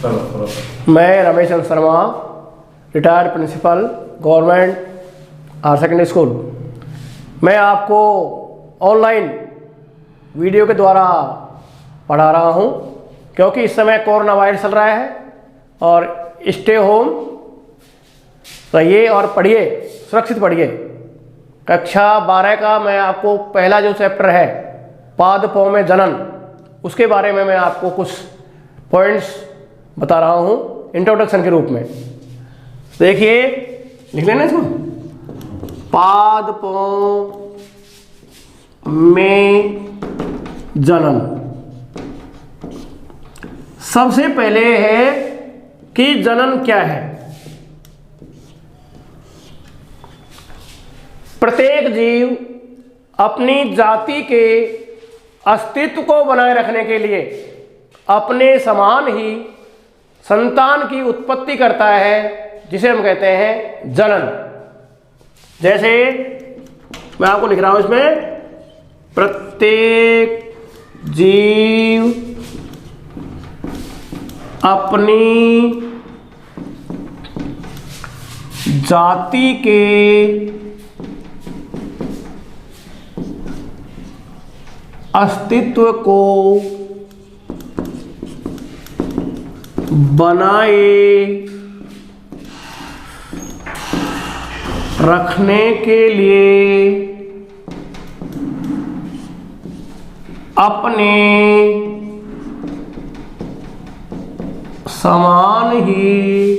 मैं Ramesh Chandra Sharma, retired principal, government higher secondary school. मैं आपको ऑनलाइन वीडियो के द्वारा पढ़ा रहा हूँ, क्योंकि इस समय कोरोना वायरस चल रहा है और स्टे होम रहिए और पढ़िए, सुरक्षित पढ़िए। कक्षा 12 का मैं आपको पहला जो चैप्टर है पाद पौ में जनन, उसके बारे में मैं आपको कुछ पॉइंट्स बता रहा हूँ इंट्रोडक्शन के रूप में। देखिए, लिख लेना इसको। पाद पौ में जनन। सबसे पहले है कि जनन क्या है। प्रत्येक जीव अपनी जाति के अस्तित्व को बनाए रखने के लिए अपने समान ही संतान की उत्पत्ति करता है, जिसे हम कहते हैं जनन। जैसे मैं आपको लिख रहा हूं इसमें, प्रत्येक जीव अपनी जाति के अस्तित्व को बनाए रखने के लिए अपने समान ही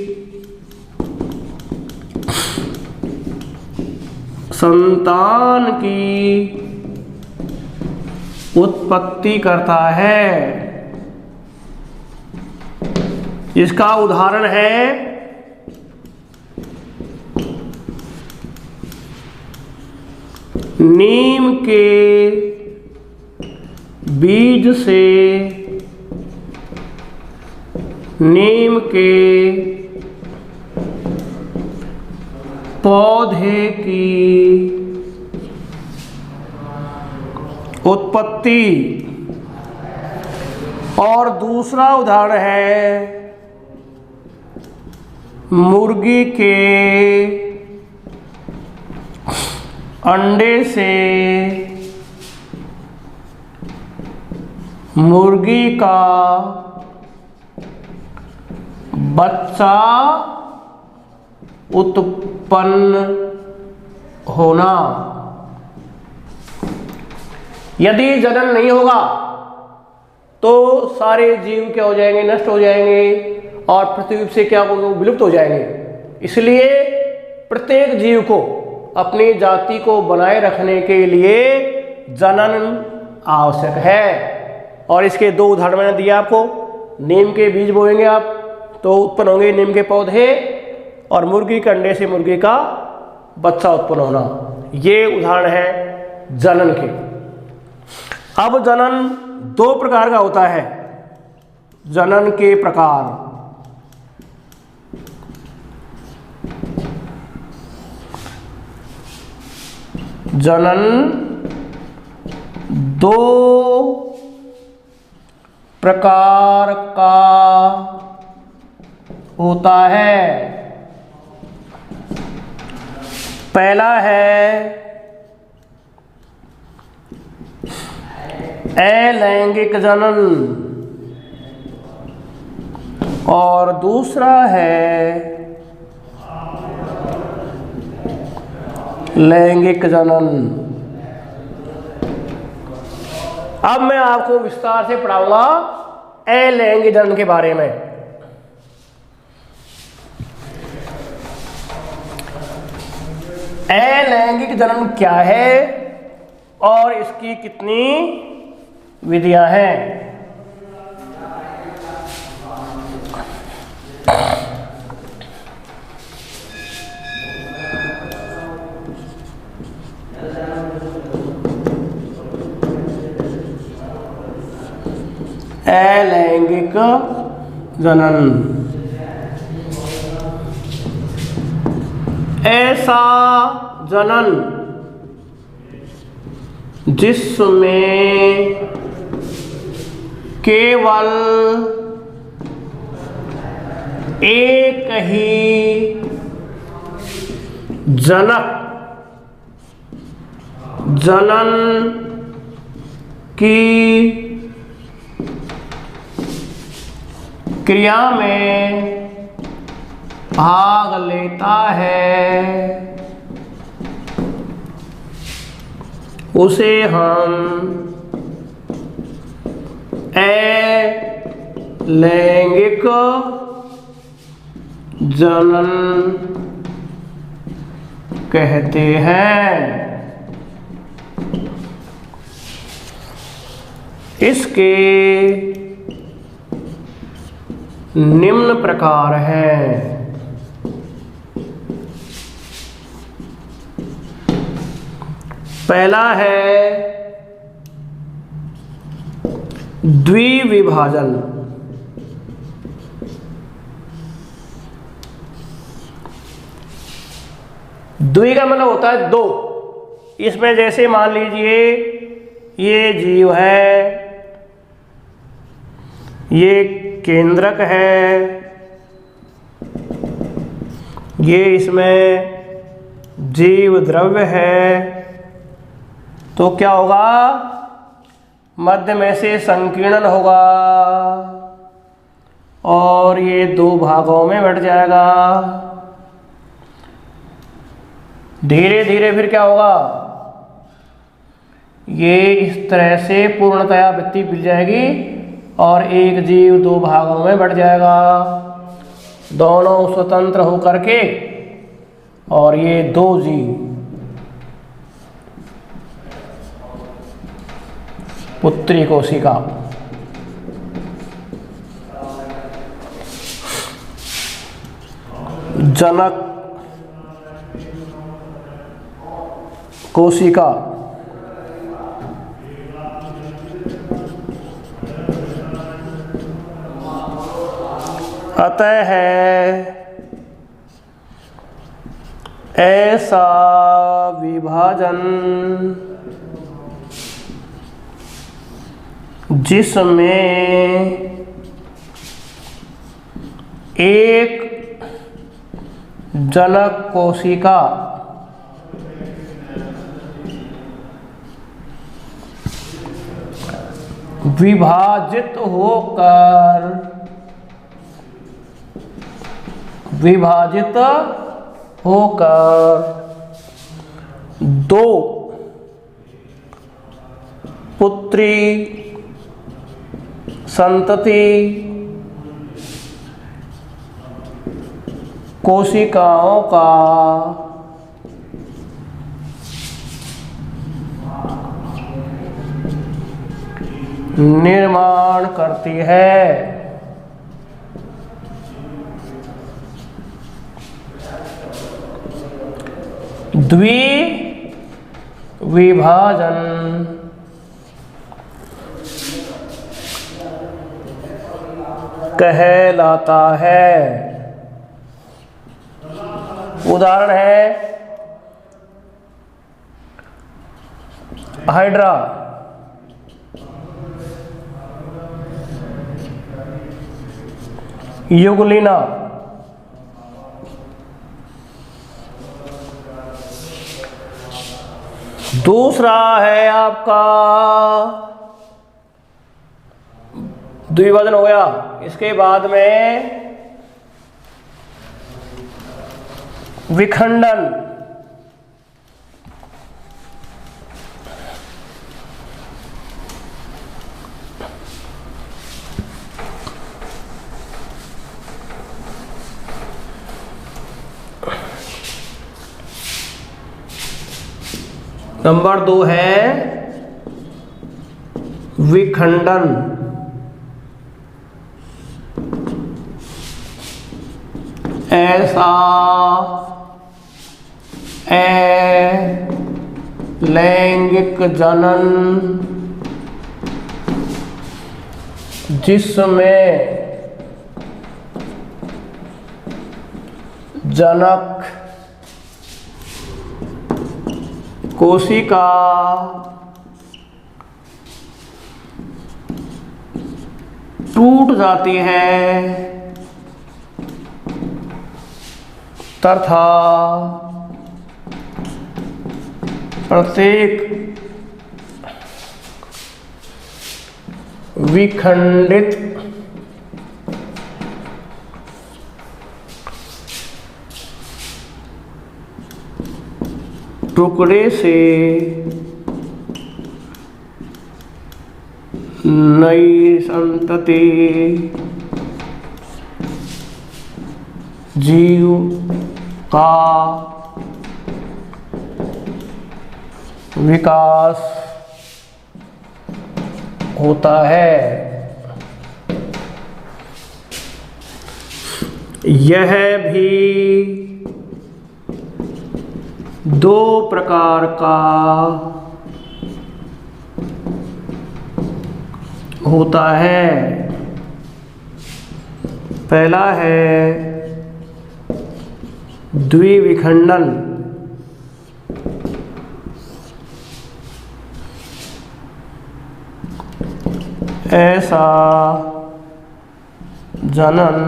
संतान की उत्पत्ति करता है। इसका उदाहरण है नीम के बीज से नीम के पौधे की उत्पत्ति। और दूसरा उदाहरण है मुर्गी के अंडे से मुर्गी का बच्चा उत्पन्न होना। यदि जनन नहीं होगा तो सारे जीव क्या हो जाएंगे, नष्ट हो जाएंगे और पृथ्वी से क्या वो विलुप्त हो जाएंगे। इसलिए प्रत्येक जीव को अपनी जाति को बनाए रखने के लिए जनन आवश्यक है। और इसके दो उदाहरण मैंने दिया आपको। नीम के बीज बोएंगे आप तो उत्पन्न होंगे नीम के पौधे, और मुर्गी के अंडे से मुर्गी का बच्चा उत्पन्न होना। ये उदाहरण है जनन के। अब जनन दो प्रकार का होता है। जनन के प्रकार, जनन दो प्रकार का होता है। पहला है अलैंगिक जनन और दूसरा है लैंगिक जनन। अब मैं आपको विस्तार से पढ़ाऊंगा अलैंगिक जनन के बारे में। अलैंगिक जनन क्या है और इसकी कितनी विधियां हैं। अलैंगिक जनन ऐसा जनन जिसमें केवल एक ही जनक जनन की क्रिया में भाग लेता है उसे हम अलैंगिक जनन कहते हैं। इसके निम्न प्रकार हैं। पहला है द्विविभाजन। द्वि का मतलब होता है दो। इसमें जैसे मान लीजिए ये जीव है, ये केंद्रक है, ये इसमें जीव द्रव्य है, तो क्या होगा? मध्य में से संकीर्णन होगा और ये दो भागों में बट जाएगा। धीरे धीरे फिर क्या होगा? ये इस तरह से पूर्णतया वृत्ति मिल जाएगी और एक जीव दो भागों में बट जाएगा, दोनों स्वतंत्र होकर के। और ये दो जीव पुत्री कोशिका। जनक कोशिका अतः है ऐसा विभाजन जिसमें एक जनक कोशिका विभाजित होकर दो पुत्री संतति कोशिकाओं का निर्माण करती है। द्विविभाजन कहलाता है। उदाहरण है हाइड्रा, युगलिना, दूसरा है आपका द्विभाजन हो गया। इसके बाद में विखंडन। नंबर 2 है विखंडन। ऐसा अलैंगिक जनन जिसमें जनक कोशिका टूट जाती है तथा प्रत्येक विखंडित टुकड़े से नई संतति जीव का विकास होता है। यह भी दो प्रकार का होता है। पहला है द्विविखंडन। ऐसा जनन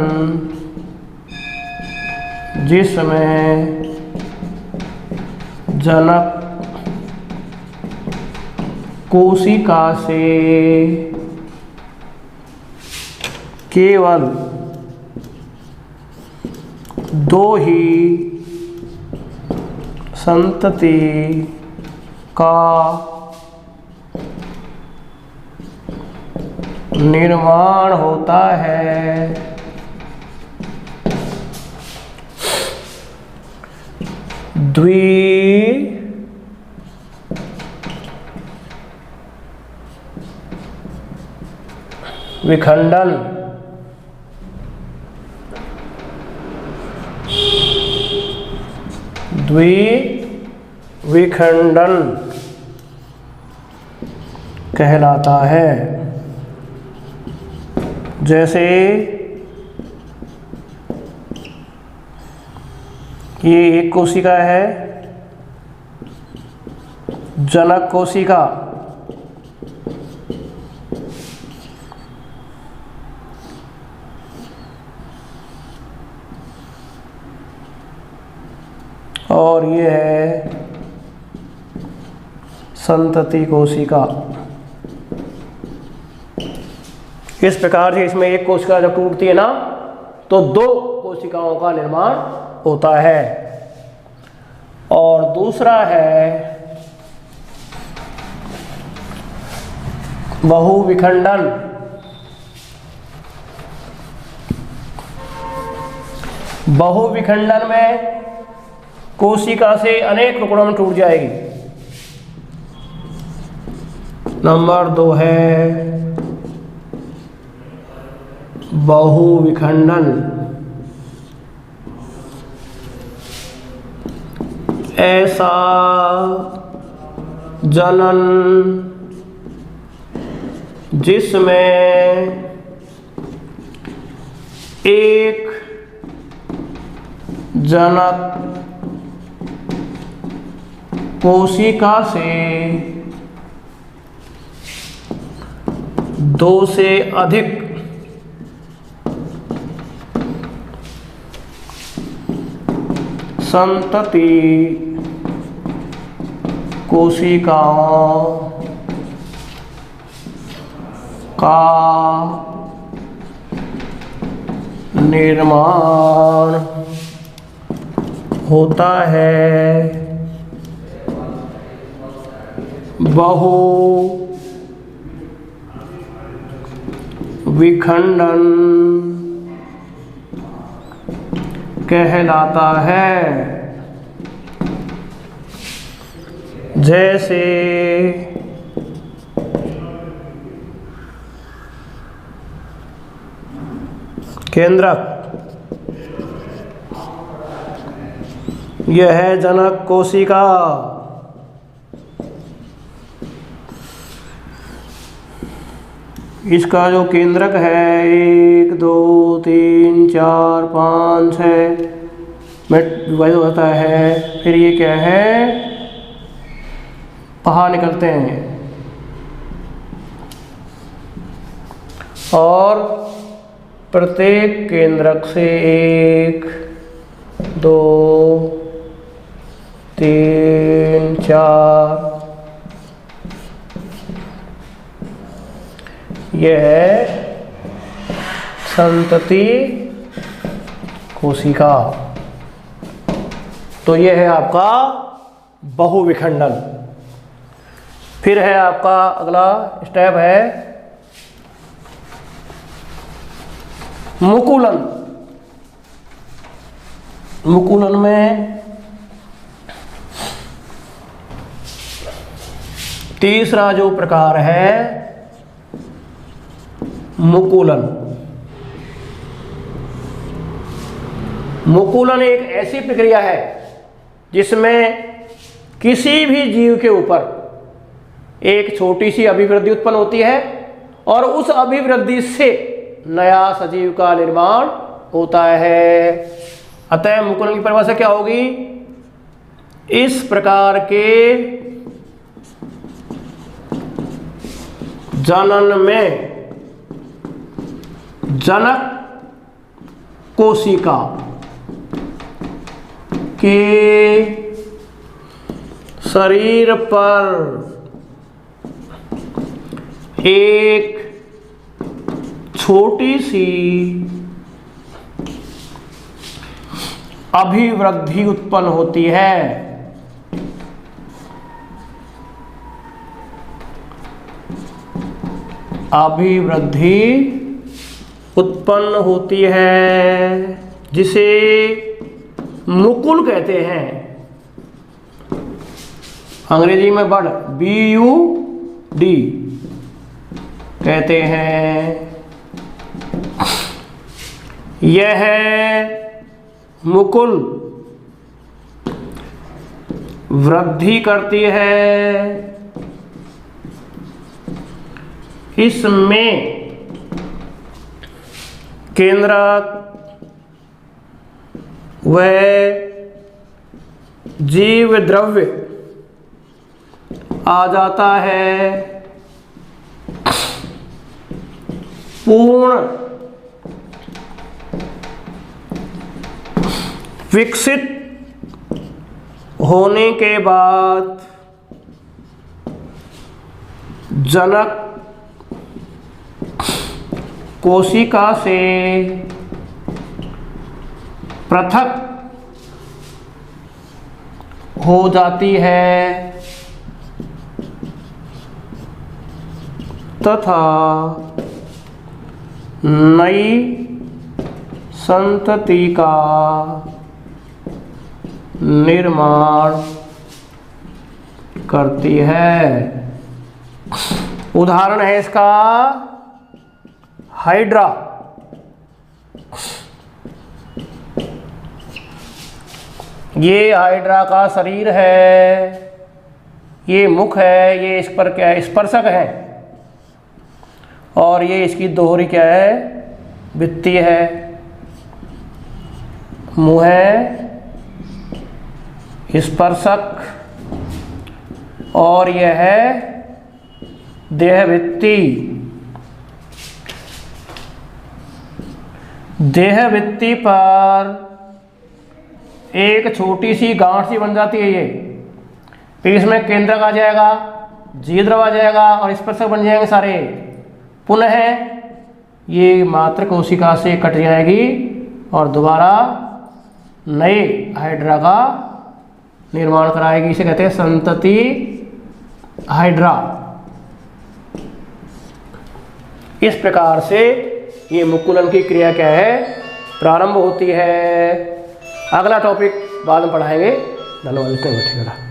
जिसमें जनक कोशिका से केवल दो ही संतति का निर्माण होता है। द्विविखंडन द्विविखंडन कहलाता है। जैसे ये एक कोशिका है, जनक कोशिका, और ये है संतति कोशिका। इस प्रकार से इसमें एक कोशिका जब टूटती है ना तो दो कोशिकाओं का निर्माण होता है। और दूसरा है बहुविखंडन। बहुविखंडन में कोशिका से अनेक टुकड़ों में टूट जाएगी। नंबर 2 है बहुविखंडन। ऐसा जनन जिसमें एक जनक कोशिका से दो से अधिक संतति कोशिकाओं का निर्माण होता है। बहुविखंडन कहलाता है। जैसे केंद्रक, यह है जनक कोशिका। इसका जो केंद्रक है 1 2 3 4 5 6 में विभाजित होता है। फिर ये क्या है, बाहर निकलते हैं और प्रत्येक केंद्रक से एक 2 3 4, यह है संतति कोशिका। तो यह है आपका बहुविखंडन। फिर है आपका अगला स्टेप है मुकुलन। मुकुलन में तीसरा जो प्रकार है मुकुलन। मुकुलन एक ऐसी प्रक्रिया है जिसमें किसी भी जीव के ऊपर एक छोटी सी अभिवृद्धि उत्पन्न होती है और उस अभिवृद्धि से नया सजीव का निर्माण होता है। अतः मुकुलन की परिभाषा क्या होगी? इस प्रकार के जनन में जनक कोशिका के शरीर पर एक छोटी सी अभिवृद्धि उत्पन्न होती है। अभिवृद्धि उत्पन्न होती है जिसे मुकुल कहते हैं। अंग्रेजी में बड BUD कहते हैं। यह मुकुल वृद्धि करती है। इसमें केंद्रक व जीव द्रव्य आ जाता है। पूर्ण विकसित होने के बाद जनक कोशिका से पृथक हो जाती है तथा नई संतति का निर्माण करती है। उदाहरण है इसका हाइड्रा। ये हाइड्रा का शरीर है, ये मुख है, ये इस पर क्या है? स्पर्शक है। और ये इसकी दोहरी क्या है? भित्ति है। मुंह है, स्पर्शक, और यह है देह भित्ति। देह भित्ति पर एक छोटी सी गांठ सी बन जाती है ये। फिर इसमें केंद्रक आ जाएगा, जीवद्रव आ जाएगा और स्पर्शक बन जाएंगे सारे। पुनः ये मात्र कोशिका से कट जाएगी और दोबारा नए हाइड्रा का निर्माण कराएगी। इसे कहते हैं संतति हाइड्रा। इस प्रकार से ये मुकुलन की क्रिया क्या है? प्रारंभ होती है। अगला टॉपिक बाद में पढ़ाएंगे। धन्यवाद।